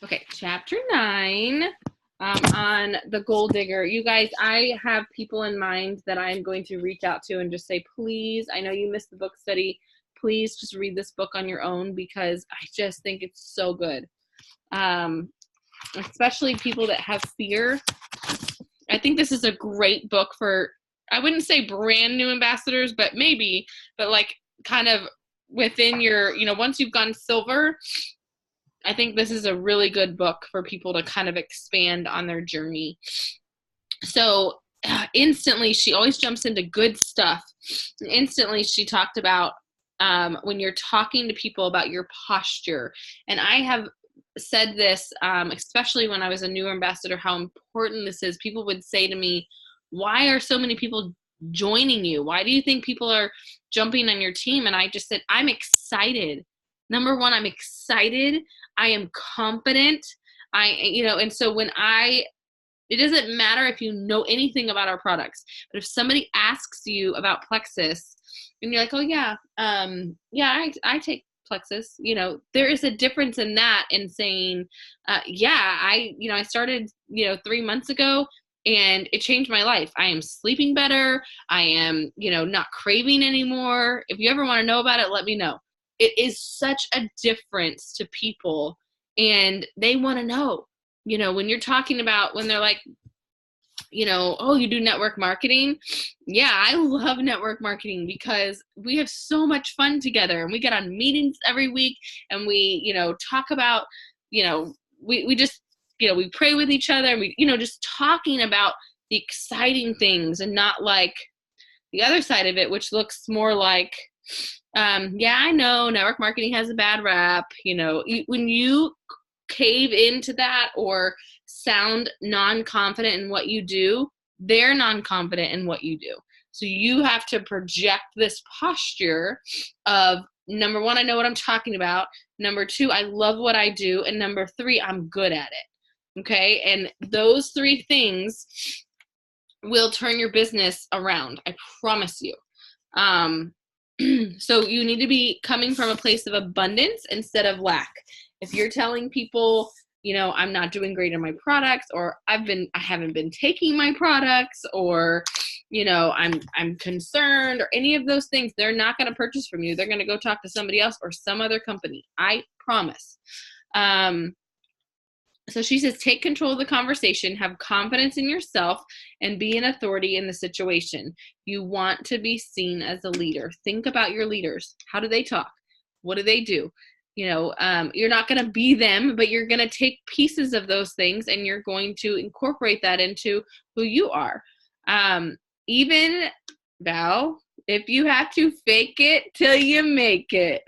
Okay, chapter 9 on the goal digger. You guys, I have people in mind that I'm going to reach out to and just say, please, I know you missed the book study. Please just read this book on your own because I just think it's so good. Especially people that have fear. I think this is a great book for, I wouldn't say brand new ambassadors, but maybe, but like kind of within your, once you've gone silver, I think this is a really good book for people to kind of expand on their journey. So instantly, she always jumps into good stuff. Instantly, she talked about when you're talking to people about your posture. And I have said this, especially when I was a newer ambassador, how important this is. People would say to me, why are so many people joining you? Why do you think people are jumping on your team? And I just said, I'm excited. Number one, I'm excited. I am confident. And so it doesn't matter if you know anything about our products, but if somebody asks you about Plexus and you're like, oh yeah, I take Plexus, there is a difference in that in saying, I started, 3 months ago and it changed my life. I am sleeping better. I am, not craving anymore. If you ever want to know about it, let me know. It is such a difference to people and they want to know, when you're talking about, when they're like, oh, you do network marketing. Yeah, I love network marketing because we have so much fun together and we get on meetings every week and we, talk about, we just, we pray with each other and we, just talking about the exciting things and not like the other side of it, which looks more like, I know network marketing has a bad rap. When you cave into that or sound non-confident in what you do, they're non-confident in what you do. So you have to project this posture of, number one, I know what I'm talking about. Number two, I love what I do. And number three, I'm good at it. Okay. And those three things will turn your business around. I promise you. So you need to be coming from a place of abundance instead of lack. If you're telling people, I'm not doing great in my products, or I haven't been taking my products, or, I'm concerned, or any of those things, they're not going to purchase from you. They're going to go talk to somebody else or some other company. I promise. So she says, take control of the conversation, have confidence in yourself, and be an authority in the situation. You want to be seen as a leader. Think about your leaders. How do they talk? What do they do? You're not going to be them, but you're going to take pieces of those things and you're going to incorporate that into who you are. Even, Val, if you have to fake it till you make it.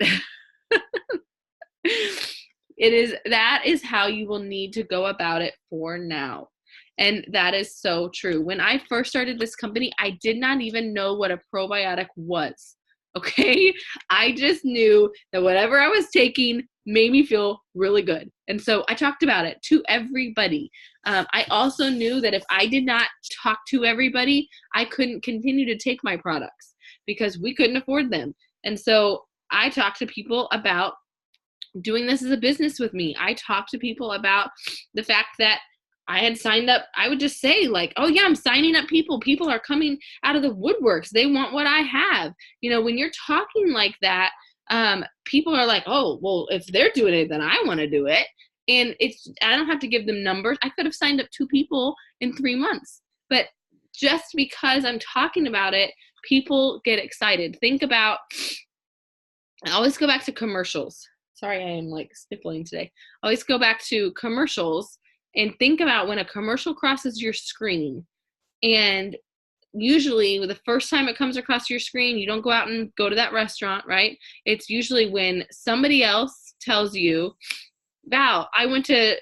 That is how you will need to go about it for now. And that is so true. When I first started this company, I did not even know what a probiotic was. Okay. I just knew that whatever I was taking made me feel really good. And so I talked about it to everybody. I also knew that if I did not talk to everybody, I couldn't continue to take my products because we couldn't afford them. And so I talked to people about doing this as a business with me. I talked to people about the fact that I had signed up. I would just say like, oh yeah, I'm signing up people. People are coming out of the woodworks. They want what I have. When you're talking like that, people are like, oh, well, if they're doing it, then I want to do it. And I don't have to give them numbers. I could have signed up 2 people in 3 months, but just because I'm talking about it, people get excited. Think about, I always go back to commercials. Sorry, I am like sniffling today. I always go back to commercials and think about when a commercial crosses your screen. And usually the first time it comes across your screen, you don't go out and go to that restaurant, right? It's usually when somebody else tells you, Val, I went to,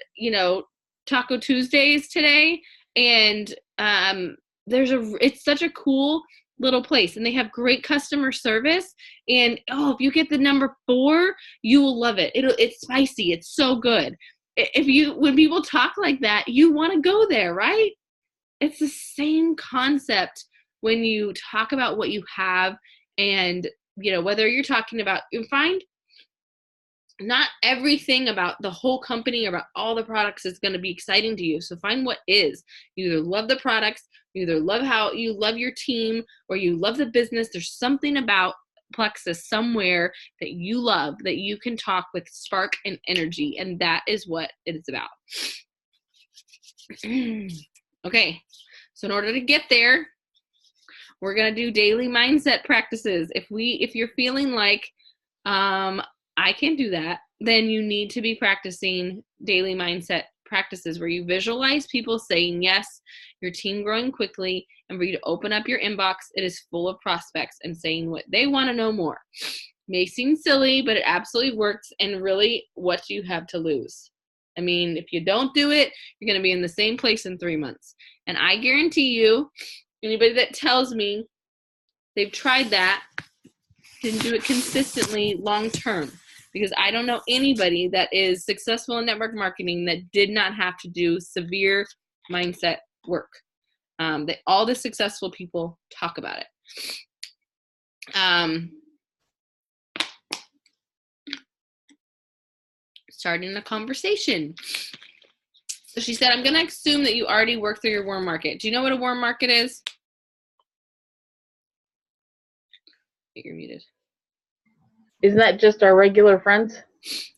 Taco Tuesdays today, and it's such a cool little place and they have great customer service, and if you get the number 4, you will love it. It's spicy, it's so good. When people talk like that, you want to go there, right? It's the same concept when you talk about what you have, and whether you're talking about, not everything about the whole company, about all the products is going to be exciting to you. So find what is. You either love the products, you either love how you love your team, or you love the business. There's something about Plexus somewhere that you love, that you can talk with spark and energy, and that is what it is about. Okay, so in order to get there, we're going to do daily mindset practices. If you're feeling like I can't do that, then you need to be practicing daily mindset practices where you visualize people saying yes, your team growing quickly, and for you to open up your inbox, it is full of prospects and saying what they want to know more. May seem silly, but it absolutely works. And really, what do you have to lose? I mean, if you don't do it, you're going to be in the same place in 3 months. And I guarantee you, anybody that tells me they've tried that didn't do it consistently long term, because I don't know anybody that is successful in network marketing that did not have to do severe mindset work. All the successful people talk about it. Starting a conversation. So she said, I'm going to assume that you already worked through your warm market. Do you know what a warm market is? You're muted. Isn't that just our regular friends?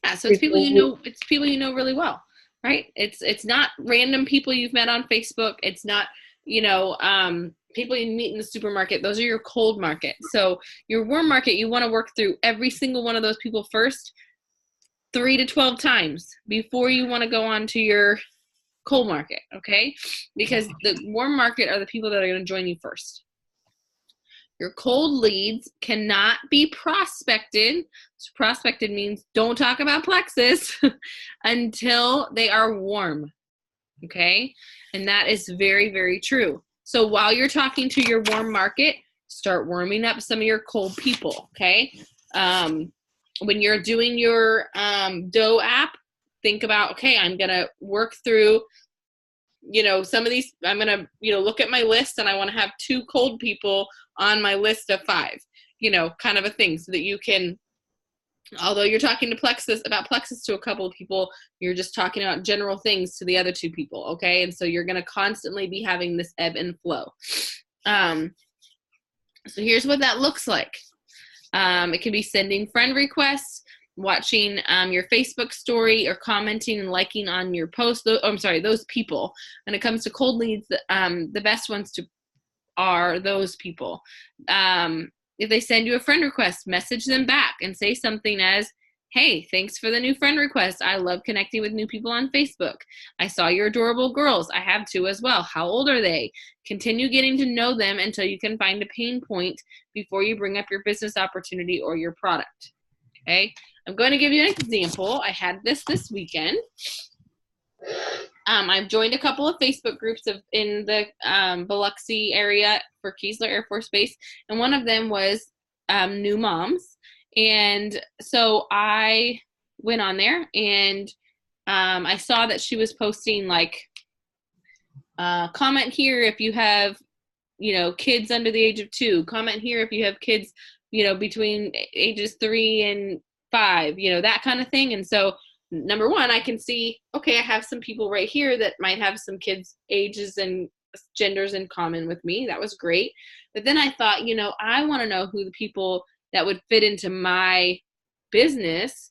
Yeah, so it's people you know. It's people you know really well, right? It's not random people you've met on Facebook. It's not people you meet in the supermarket. Those are your cold market. So your warm market, you want to work through every single one of those people first, 3 to 12 times before you want to go on to your cold market, okay? Because the warm market are the people that are going to join you first. Your cold leads cannot be prospected. So prospected means don't talk about Plexus until they are warm, okay? And that is very, very true. So while you're talking to your warm market, start warming up some of your cold people, okay? When you're doing your Dough app, think about, okay, I'm going to work through some of these. I'm going to look at my list, and I want to have 2 cold people on my list of 5, kind of a thing, so that you can, although you're talking to Plexus to a couple of people, you're just talking about general things to the other 2 people, okay? And so you're going to constantly be having this ebb and flow. So here's what that looks like. It can be sending friend requests, watching your Facebook story, or commenting and liking on your post. Those people. When it comes to cold leads, the best ones are those people. If they send you a friend request, message them back and say something as, hey, thanks for the new friend request. I love connecting with new people on Facebook. I saw your adorable girls. I have 2 as well. How old are they? Continue getting to know them until you can find a pain point before you bring up your business opportunity or your product. Okay, I'm going to give you an example. I had this weekend. I've joined a couple of Facebook groups in the Biloxi area for Keesler Air Force Base, and one of them was new moms. And so I went on there, and I saw that she was posting like, comment here if you have, kids under the age of 2. Comment here if you have kids, between ages 3 and 5, that kind of thing. And so number one, I can see, okay, I have some people right here that might have some kids' ages and genders in common with me. That was great. But then I thought, I want to know who the people that would fit into my business,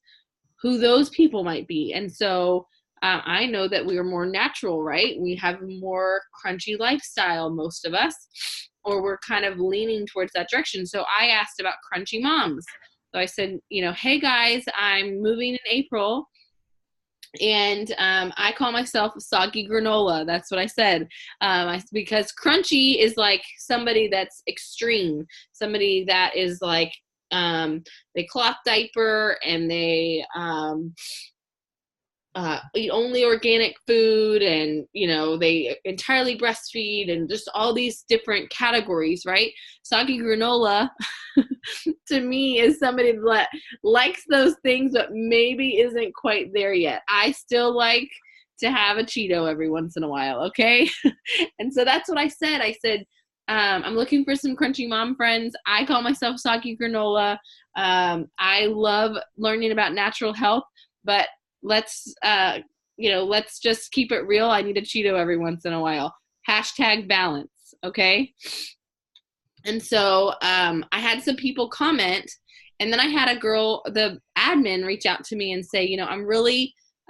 who those people might be. And so I know that we are more natural, right? We have a more crunchy lifestyle, most of us, or we're kind of leaning towards that direction. So I asked about crunchy moms. So I said, hey guys, I'm moving in April, and I call myself soggy granola. That's what I said. Because crunchy is like somebody that's extreme, somebody that is like, they cloth diaper, and they eat only organic food, and they entirely breastfeed, and just all these different categories, right? Soggy granola to me is somebody that likes those things but maybe isn't quite there yet. I still like to have a Cheeto every once in a while, okay? And so that's what I said. I said, I'm looking for some crunchy mom friends. I call myself soggy granola. I love learning about natural health, but let's just keep it real. I need a Cheeto every once in a while. #balance. Okay. And so I had some people comment, and then I had a girl, the admin, reach out to me and say,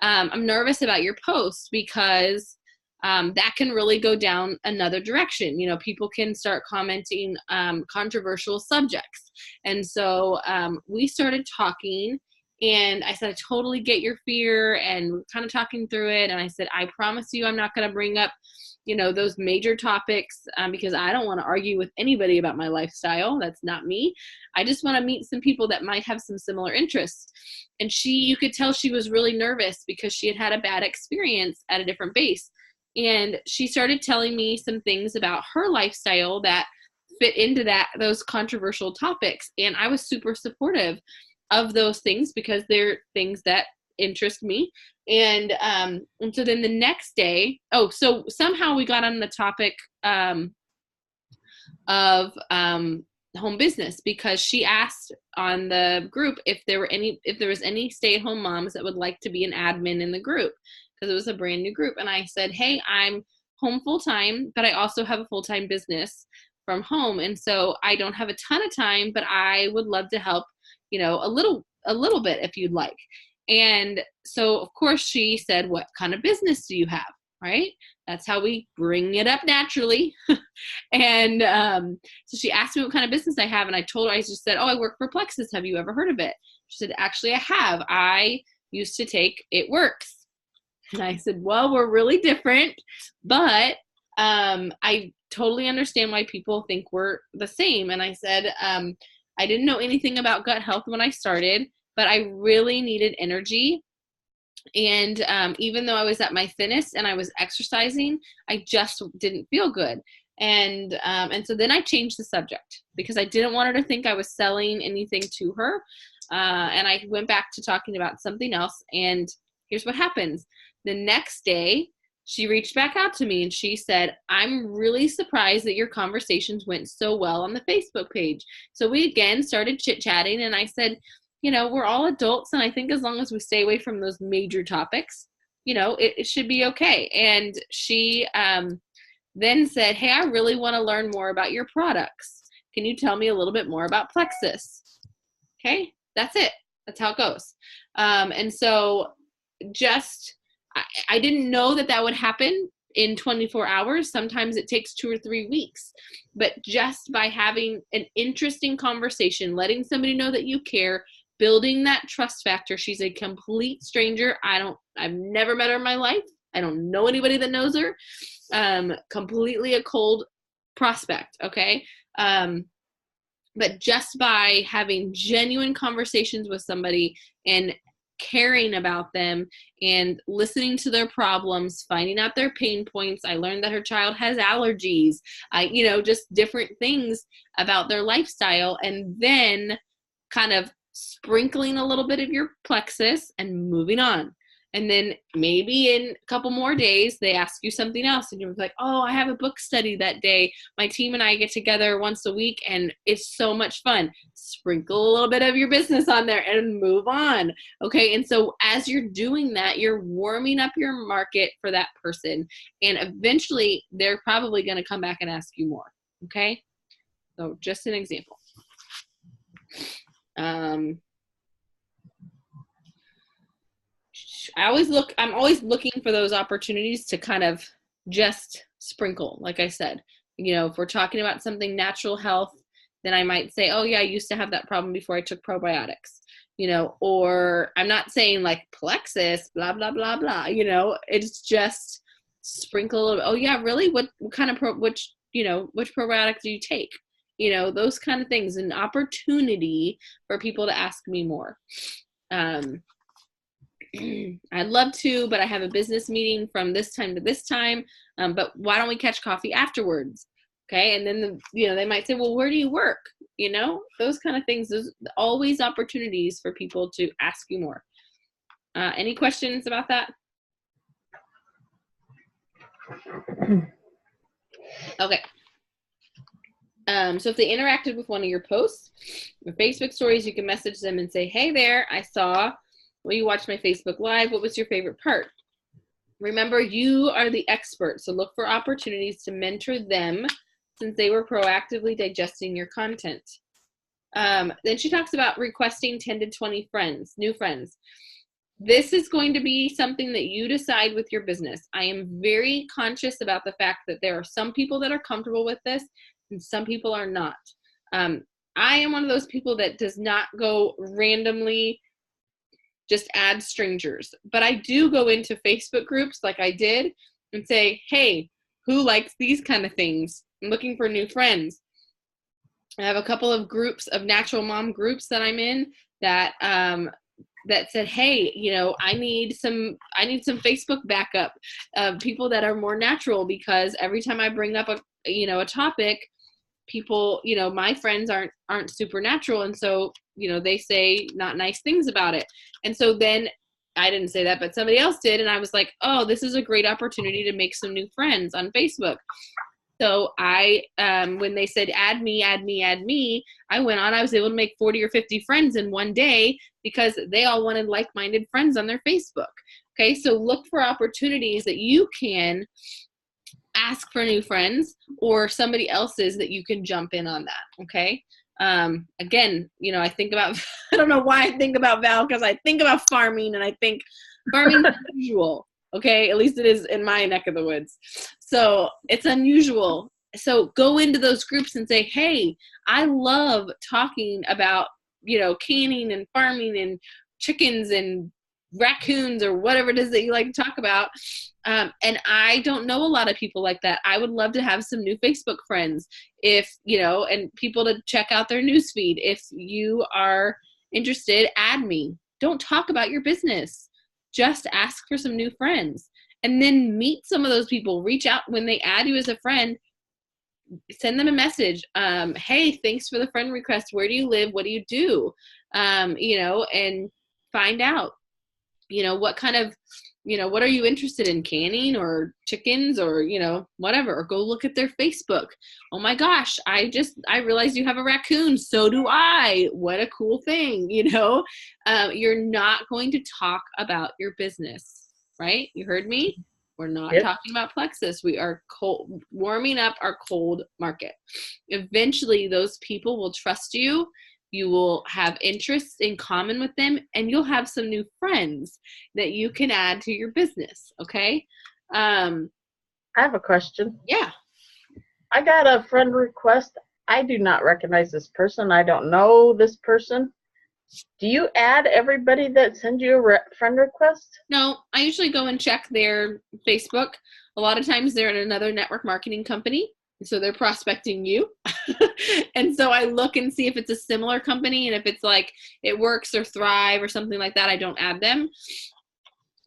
I'm nervous about your post because that can really go down another direction. People can start commenting controversial subjects. And so we started talking, and I said, I totally get your fear, and we're kind of talking through it. And I said, I promise you, I'm not going to bring up those major topics because I don't want to argue with anybody about my lifestyle. That's not me. I just want to meet some people that might have some similar interests. And you could tell she was really nervous because she had had a bad experience at a different base. And she started telling me some things about her lifestyle that fit into those controversial topics. And I was super supportive of those things because they're things that interest me. And so then the next day, so somehow we got on the topic of home business, because she asked on the group if there was any stay-at-home moms that would like to be an admin in the group, because it was a brand new group. And I said, hey, I'm home full-time, but I also have a full-time business from home. And so I don't have a ton of time, but I would love to help, a little bit if you'd like. And so, of course, she said, what kind of business do you have? Right? That's how we bring it up naturally. And so she asked me what kind of business I have. And I told her, I just said, I work for Plexus. Have you ever heard of it? She said, actually, I have. I used to take It Works. And I said, well, we're really different, but I totally understand why people think we're the same. And I said, I didn't know anything about gut health when I started, but I really needed energy. And even though I was at my thinnest and I was exercising, I just didn't feel good. And so then I changed the subject because I didn't want her to think I was selling anything to her. And I went back to talking about something else. And here's what happens. The next day, she reached back out to me and she said, I'm really surprised that your conversations went so well on the Facebook page. So we again started chit-chatting, and I said, we're all adults, and I think as long as we stay away from those major topics, it should be okay. And she then said, hey, I really want to learn more about your products. Can you tell me a little bit more about Plexus? Okay, that's it. That's how it goes. And so I didn't know that would happen in 24 hours. Sometimes it takes 2 or 3 weeks. But just by having an interesting conversation, letting somebody know that you care, building that trust factor. She's a complete stranger. I've never met her in my life. I don't know anybody that knows her. Completely a cold prospect. Okay. But just by having genuine conversations with somebody and caring about them and listening to their problems, finding out their pain points. I learned that her child has allergies, just different things about their lifestyle, and then kind of sprinkling a little bit of your Plexus and moving on. And then maybe in a couple more days, they ask you something else. And you're like, I have a book study that day. My team and I get together once a week, and it's so much fun. Sprinkle a little bit of your business on there and move on. Okay. And so as you're doing that, you're warming up your market for that person. And eventually, they're probably going to come back and ask you more. Okay. So just an example. I'm always looking for those opportunities to kind of just sprinkle. Like I said, if we're talking about something natural health, then I might say, oh yeah, I used to have that problem before I took probiotics, or I'm not saying like Plexus, blah, blah, blah, blah, it's just sprinkle a little, oh yeah, really? What kind of, which probiotics do you take? Those kind of things, an opportunity for people to ask me more. I'd love to, but I have a business meeting from this time to this time. But why don't we catch coffee afterwards? Okay. And then, they might say, well, where do you work? Those kind of things. There's always opportunities for people to ask you more. Any questions about that? Okay. So if they interacted with one of your posts or Facebook stories, you can message them and say, hey there, I saw you watched my Facebook Live. What was your favorite part? Remember, you are the expert, so look for opportunities to mentor them since they were proactively digesting your content. Then she talks about requesting 10 to 20 friends, new friends. This is going to be something that you decide with your business. I am very conscious about the fact that there are some people that are comfortable with this and some people are not. I am one of those people that does not go randomly just add strangers, but I do go into Facebook groups like I did and say, hey, who likes these kind of things? I'm looking for new friends. I have a couple of groups of natural mom groups that I'm in that that said, hey, I need some Facebook backup of people that are more natural, because every time I bring up a topic, people, my friends aren't supernatural, and so they say not nice things about it. And so then I didn't say that, but somebody else did, and I was like, oh, this is a great opportunity to make some new friends on Facebook. So I, when they said, add me, I went on, I was able to make 40 or 50 friends in one day because they all wanted like-minded friends on their Facebook. Okay. So look for opportunities that you can ask for new friends or somebody else's that you can jump in on that. Okay. Again, I think about, I don't know why I think about Val, because I think about farming and I think farming is unusual. Okay. At least it is in my neck of the woods. So it's unusual. So go into those groups and say, hey, I love talking about, canning and farming and chickens and raccoons or whatever it is that you like to talk about. And I don't know a lot of people like that. I would love to have some new Facebook friends and people to check out their newsfeed. If you are interested, add me. Don't talk about your business. Just ask for some new friends and then meet some of those people. Reach out when they add you as a friend. Send them a message. Hey, thanks for the friend request. Where do you live? What do you do? And find out, what kind of, what are you interested in, canning or chickens or, whatever, or go look at their Facebook. Oh my gosh, I realized you have a raccoon. So do I. What a cool thing. You're not going to talk about your business, right? You heard me? We're not talking about Plexus. We are warming up our cold market. Eventually those people will trust you. You will have interests in common with them, and you'll have some new friends that you can add to your business. Okay. I have a question. Yeah. I got a friend request. I do not recognize this person. I don't know this person. Do you add everybody that sends you a friend request? No, I usually go and check their Facebook. A lot of times they're in another network marketing company, so they're prospecting you. And so I look and see if it's a similar company, and if it's like It Works or Thrive or something like that, I don't add them.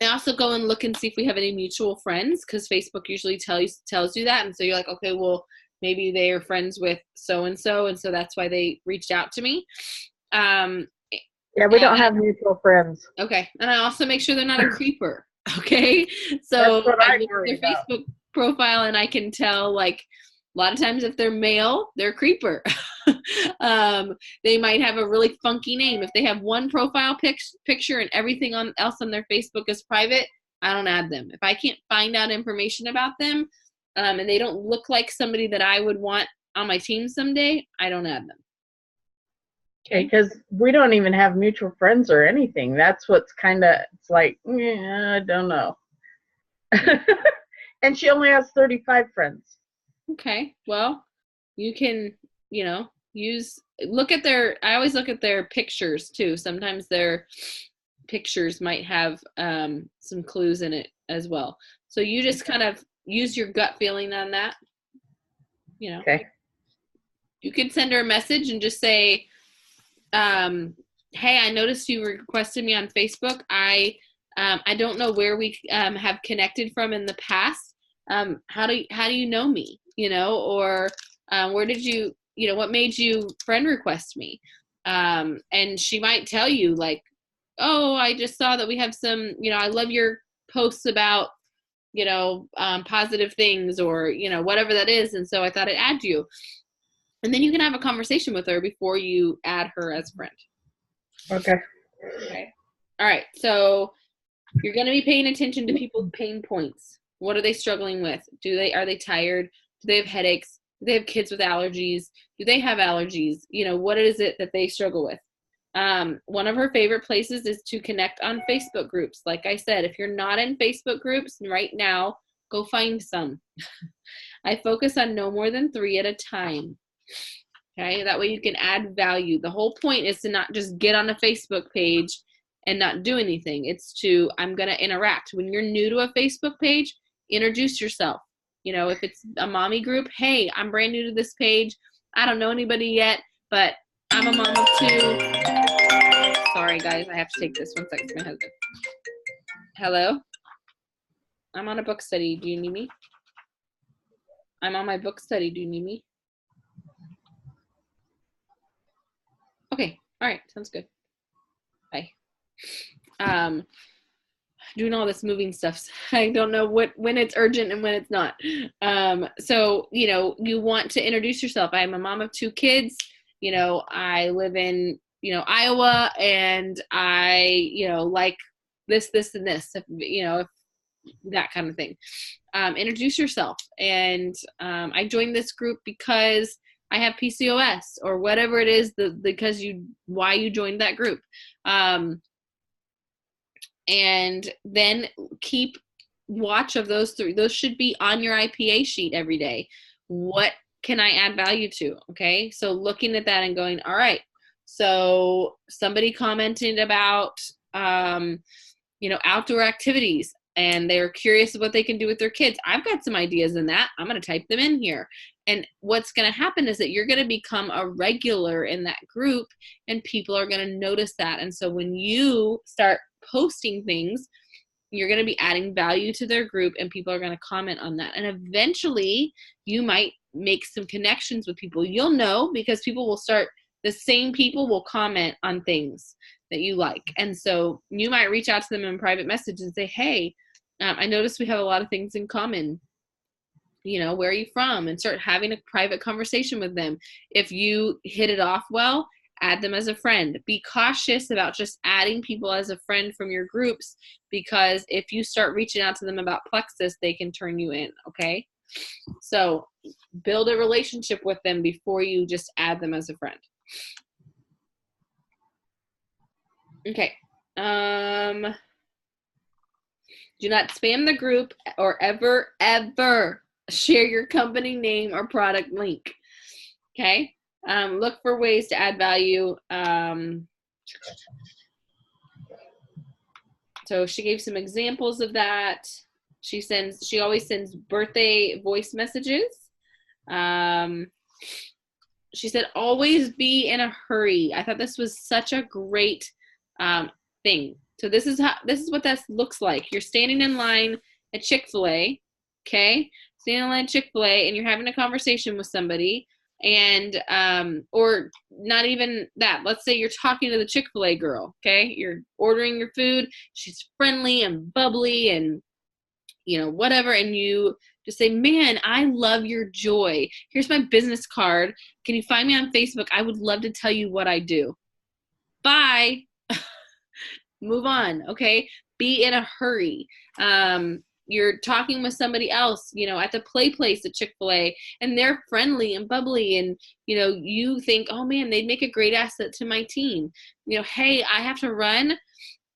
I also go and look and see if we have any mutual friends, because Facebook usually tells you that. And so you're like, okay, well, maybe they are friends with so-and-so, and so that's why they reached out to me. Yeah, we don't have mutual friends. Okay. And I also make sure they're not a creeper. Okay. So I look at their Facebook profile and I can tell, like, a lot of times if they're male, they're a creeper. They might have a really funky name. If they have one profile picture and everything else on their Facebook is private, I don't add them. If I can't find out information about them, and they don't look like somebody that I would want on my team someday, I don't add them. Okay, because we don't even have mutual friends or anything. That's what's it's like, yeah, I don't know. And she only has 35 friends. Okay, well, you can, I always look at their pictures too. Sometimes their pictures might have some clues in it as well. So you just kind of use your gut feeling on that. Okay. You could send her a message and just say, hey, I noticed you requested me on Facebook. I don't know where we have connected from in the past. How do you know me? Or where did you, what made you friend request me? And she might tell you, like, oh, I just saw that we have some, I love your posts about, positive things, or, whatever that is. And so I thought I'd add you. And then you can have a conversation with her before you add her as a friend. Okay. Okay. All right. So you're going to be paying attention to people's pain points. What are they struggling with? Are they tired? Do they have headaches? Do they have kids with allergies? Do they have allergies? You know, what is it that they struggle with? One of her favorite places is to connect on Facebook groups. Like I said, if you're not in Facebook groups right now, go find some. I focus on no more than 3 at a time. Okay, that way you can add value. The whole point is to not just get on a Facebook page and not do anything. It's to, I'm going to interact. When you're new to a Facebook page, introduce yourself. You know, if it's a mommy group, hey, I'm brand new to this page. I don't know anybody yet, but I'm a mom of 2. Sorry, guys, I have to take this. 1 second, my husband. Hello? I'm on a book study. Do you need me? I'm on my book study. Do you need me? Okay. All right. Sounds good. Bye. Doing all this moving stuff. I don't know when it's urgent and when it's not. So, you know, you want to introduce yourself. I'm a mom of 2 kids. You know, I live in, you know, Iowa, and I, you know, like this, and this, you know, that kind of thing. Introduce yourself. And I joined this group because I have PCOS or whatever it is, why you joined that group. And then keep watch of those 3. Those should be on your IPA sheet every day. What can I add value to? Okay. So looking at that and going, all right, so somebody commented about, you know, outdoor activities, and they're curious what they can do with their kids. I've got some ideas in that. I'm going to type them in here. And what's going to happen is that you're going to become a regular in that group, and people are going to notice that. And so when you start posting things, you're going to be adding value to their group, and people are going to comment on that. And eventually you might make some connections with people. You'll know, because the same people will comment on things that you like. And so you might reach out to them in private message and say, hey, I noticed we have a lot of things in common. You know, where are you from? And start having a private conversation with them. If you hit it off well, add them as a friend. Be cautious about just adding people as a friend from your groups, because if you start reaching out to them about Plexus, they can turn you in, okay? So build a relationship with them before you just add them as a friend. Okay. Do not spam the group or ever share your company name or product link. Okay. Look for ways to add value. So she gave some examples of that. She always sends birthday voice messages. She said, always be in a hurry. I thought this was such a great thing. So this is what that looks like. You're standing in line at Chick-fil-A, okay? Standing in line at Chick-fil-A, and you're having a conversation with somebody, and or not even that. Let's say you're talking to the Chick-fil-A girl, okay? You're ordering your food. She's friendly and bubbly and, you know, whatever, and you just say, man, I love your joy. Here's my business card. Can you find me on Facebook? I would love to tell you what I do. Bye. Move on, okay? Be in a hurry. You're talking with somebody else, you know, at the play place at Chick-fil-A, and they're friendly and bubbly, and, you know, you think, oh man, they'd make a great asset to my team. You know, hey, I have to run,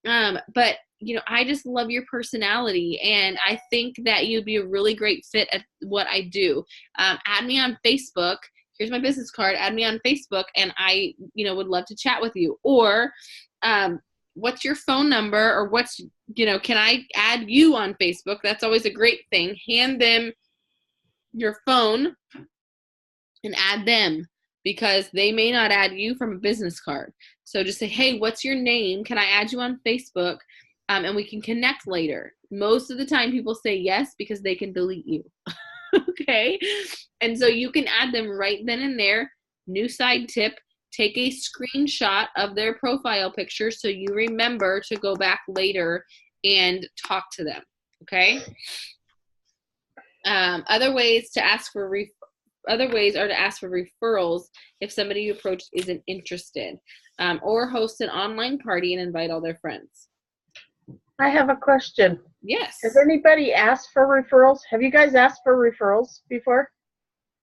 but, you know, I just love your personality, and I think that you'd be a really great fit at what I do. Add me on Facebook. Here's my business card. Add me on Facebook, and I, you know, would love to chat with you. Or, what's your phone number, or what's, you know, can I add you on Facebook? That's always a great thing. Hand them your phone and add them, because they may not add you from a business card. So just say, hey, what's your name? Can I add you on Facebook? And we can connect later. Most of the time people say yes, because they can delete you. Okay. And so you can add them right then and there. New side tip. Take a screenshot of their profile picture so you remember to go back later and talk to them, okay? Other ways to ask for other ways are to ask for referrals if somebody you approached isn't interested, or host an online party and invite all their friends. I have a question. Yes. Has anybody asked for referrals? Have you guys asked for referrals before?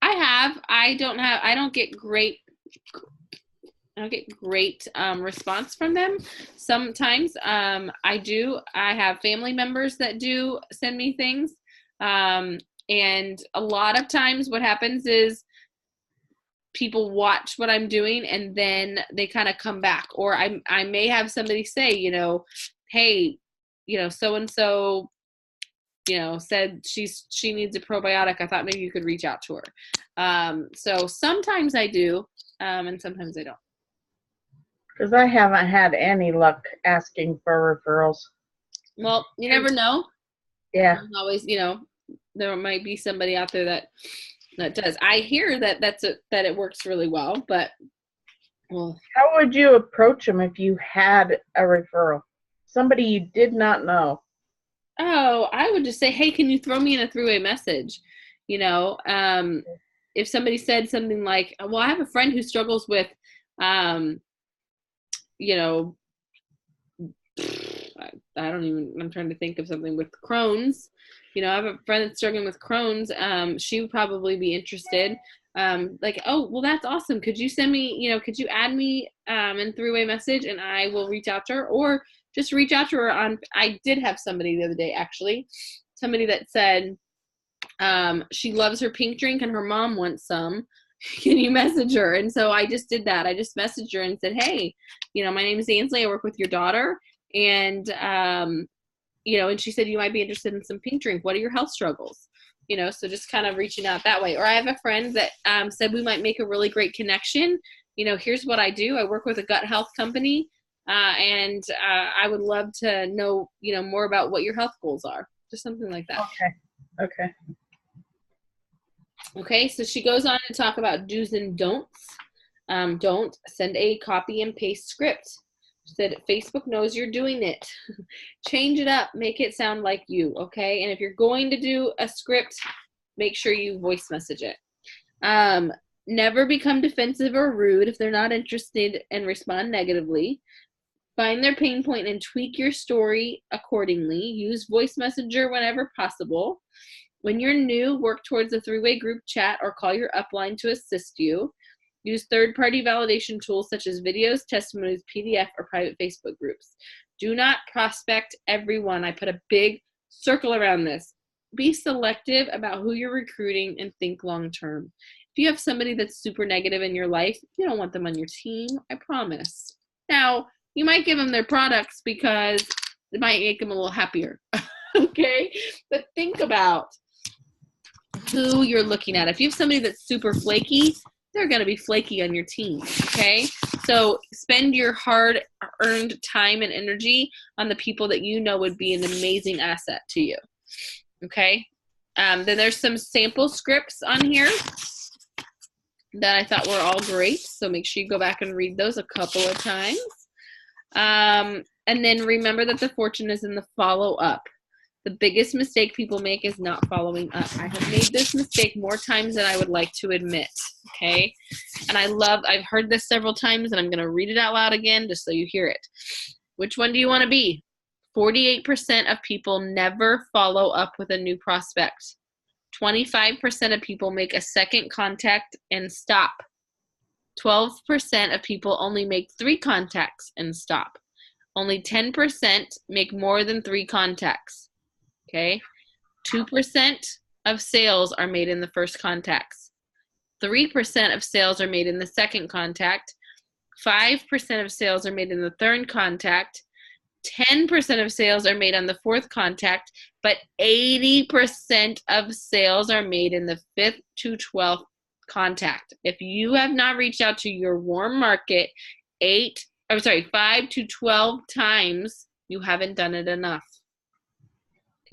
I have. I don't get great response from them. Sometimes I do. I have family members that do send me things. And a lot of times what happens is people watch what I'm doing and then they kind of come back. Or I may have somebody say, hey, so-and-so, said she needs a probiotic. I thought maybe you could reach out to her. So sometimes I do, and sometimes I don't. Because I haven't had any luck asking for referrals. Well, you never know. Yeah. Always, there might be somebody out there that does. I hear that it works really well, but well. How would you approach them if you had a referral? Somebody you did not know. Oh, I would just say, hey, can you throw me in a three-way message? If somebody said something like, well, I have a friend who struggles with, I'm trying to think of something with Crohn's. I have a friend that's struggling with Crohn's. She would probably be interested. Like, oh, well, that's awesome. Could you send me, could you add me in three-way message and I will reach out to her, or just reach out to her I did have somebody the other day, actually, somebody that said she loves her pink drink and her mom wants some. Can you message her? And so I just did that. I just messaged her and said, hey, my name is Ansley. I work with your daughter. And, and she said, you might be interested in some pink drink. What are your health struggles? So just kind of reaching out that way. Or I have a friend that said we might make a really great connection. Here's what I do. I work with a gut health company. And I would love to know, more about what your health goals are. Just something like that. Okay. Okay, so she goes on to talk about do's and don'ts. Don't send a copy and paste script. She said, Facebook knows you're doing it. Change it up. Make it sound like you, okay? And if you're going to do a script, make sure you voice message it. Never become defensive or rude if they're not interested and respond negatively. Find their pain point and tweak your story accordingly. Use voice messenger whenever possible. When you're new, work towards a three-way group chat or call your upline to assist you. Use third-party validation tools such as videos, testimonies, PDF, or private Facebook groups. Do not prospect everyone. I put a big circle around this. Be selective about who you're recruiting and think long-term. If you have somebody that's super negative in your life, you don't want them on your team, I promise. Now, you might give them their products because it might make them a little happier, okay? But think about who you're looking at. If you have somebody that's super flaky, they're going to be flaky on your team, okay? So spend your hard-earned time and energy on the people that you know would be an amazing asset to you, okay? Then there's some sample scripts on here that I thought were all great, so make sure you go back and read those a couple of times. And then remember that the fortune is in the follow-up. The biggest mistake people make is not following up. I have made this mistake more times than I would like to admit, okay? And I've heard this several times, and I'm going to read it out loud again just so you hear it. Which one do you want to be? 48% of people never follow up with a new prospect. 25% of people make a second contact and stop. 12% of people only make 3 contacts and stop. Only 10% make more than 3 contacts. Okay, 2% of sales are made in the first contacts. 3% of sales are made in the second contact. 5% of sales are made in the third contact. 10% of sales are made on the fourth contact, but 80% of sales are made in the 5th to 12th contact. If you have not reached out to your warm market 5 to 12 times, you haven't done it enough.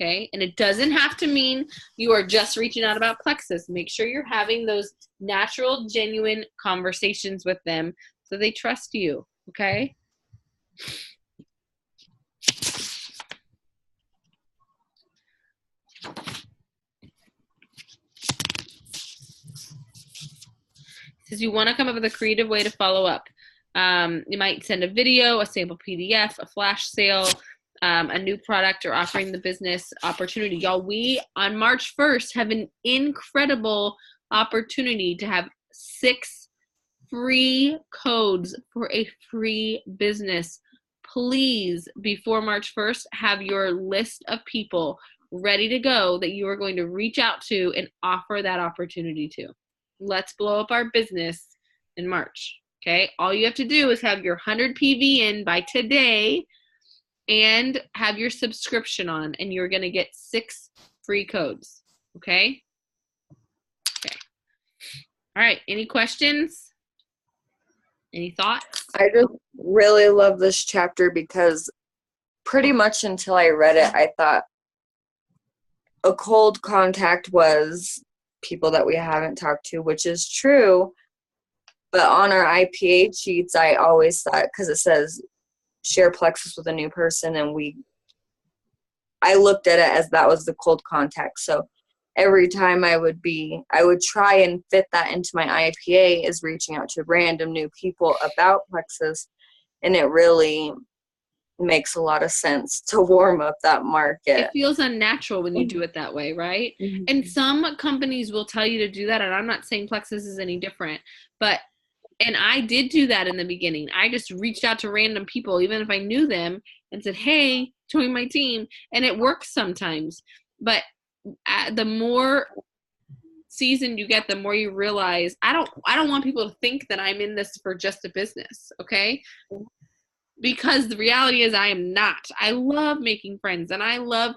Okay, and it doesn't have to mean you are just reaching out about Plexus. Make sure you're having those natural, genuine conversations with them so they trust you, okay? says you want to come up with a creative way to follow up. You might send a video, a sample PDF, a flash sale, a new product, or offering the business opportunity. Y'all, we on March 1st have an incredible opportunity to have 6 free codes for a free business. Please, before March 1st, have your list of people ready to go that you are going to reach out to and offer that opportunity to. Let's blow up our business in March. Okay, all you have to do is have your 100 PV in by today and have your subscription on, and you're going to get 6 free codes. Okay? Okay. All right, any questions? Any thoughts? I just really love this chapter because pretty much until I read it, I thought a cold contact was people that we haven't talked to, which is true. But on our IPA sheets, I always thought, because it says share Plexus with a new person, and I looked at it as that was the cold contact. So every time I would try and fit that into my IPA is reaching out to random new people about Plexus, and it really makes a lot of sense to warm up that market. It feels unnatural when you do it that way, right? Mm-hmm. And some companies will tell you to do that, and I'm not saying Plexus is any different, and I did do that in the beginning. I just reached out to random people, even if I knew them, and said, hey, join my team. And it works sometimes. But the more seasoned you get, the more you realize, I don't want people to think that I'm in this for just a business, okay? Because the reality is I am not. I love making friends, and I love,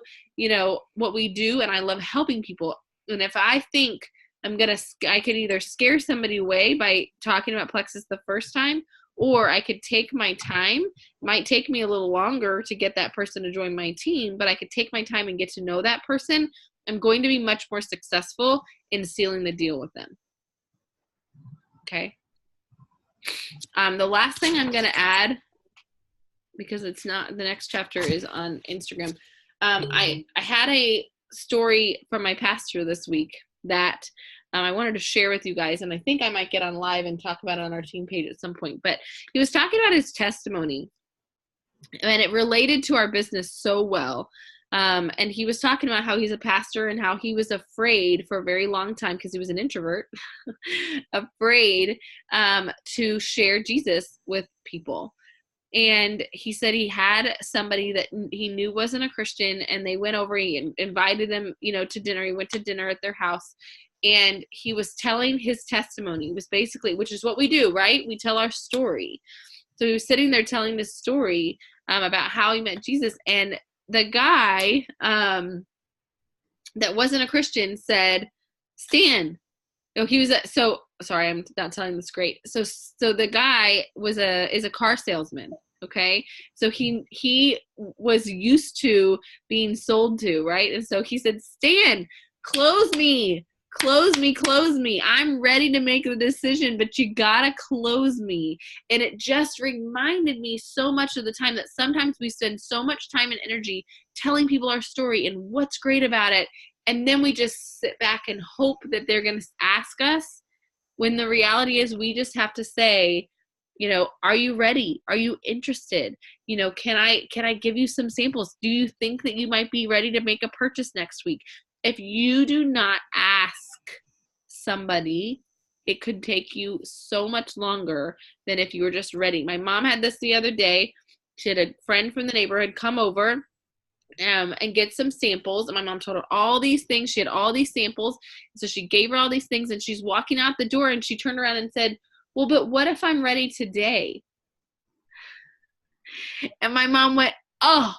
what we do, and I love helping people. And if I think I could either scare somebody away by talking about Plexus the first time, or I could take my time. It might take me a little longer to get that person to join my team, but I could take my time and get to know that person. I'm going to be much more successful in sealing the deal with them. Okay. The last thing I'm going to add, because it's not, the next chapter is on Instagram. I had a story from my pastor this week that I wanted to share with you guys, and I think I might get on live and talk about it on our team page at some point. But he was talking about his testimony, and it related to our business so well. And he was talking about how he's a pastor and how he was afraid for a very long time, because he was an introvert, afraid to share Jesus with people. And he said he had somebody that he knew wasn't a Christian, and they went over, he invited them, to dinner. He went to dinner at their house, and he was telling his testimony. It was basically, which is what we do, right? We tell our story. So he was sitting there telling this story about how he met Jesus, and the guy that wasn't a Christian said, Stan. No, he was sorry, I'm not telling this great. So the guy is a car salesman. Okay. So he was used to being sold to, right? And so he said, Stan, close me. I'm ready to make the decision, but you gotta close me. And it just reminded me so much of the time that sometimes we spend so much time and energy telling people our story and what's great about it. And then we just sit back and hope that they're going to ask us, when the reality is we just have to say, are you ready? Are you interested? Can I give you some samples? Do you think that you might be ready to make a purchase next week? If you do not ask somebody, it could take you so much longer than if you were just ready. My mom had this the other day. She had a friend from the neighborhood come over and get some samples. And my mom told her all these things. She had all these samples. So she gave her all these things, and she's walking out the door, and she turned around and said, well, but what if I'm ready today? And my mom went, oh,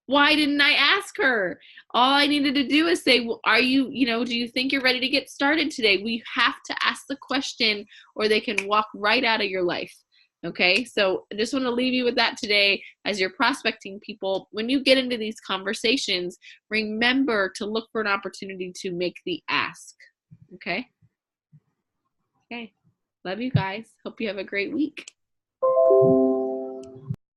why didn't I ask her? All I needed to do is say, well, are you, do you think you're ready to get started today? We have to ask the question, or they can walk right out of your life. Okay, so I just want to leave you with that today as you're prospecting people. When you get into these conversations, remember to look for an opportunity to make the ask. Okay? Okay. Love you guys. Hope you have a great week.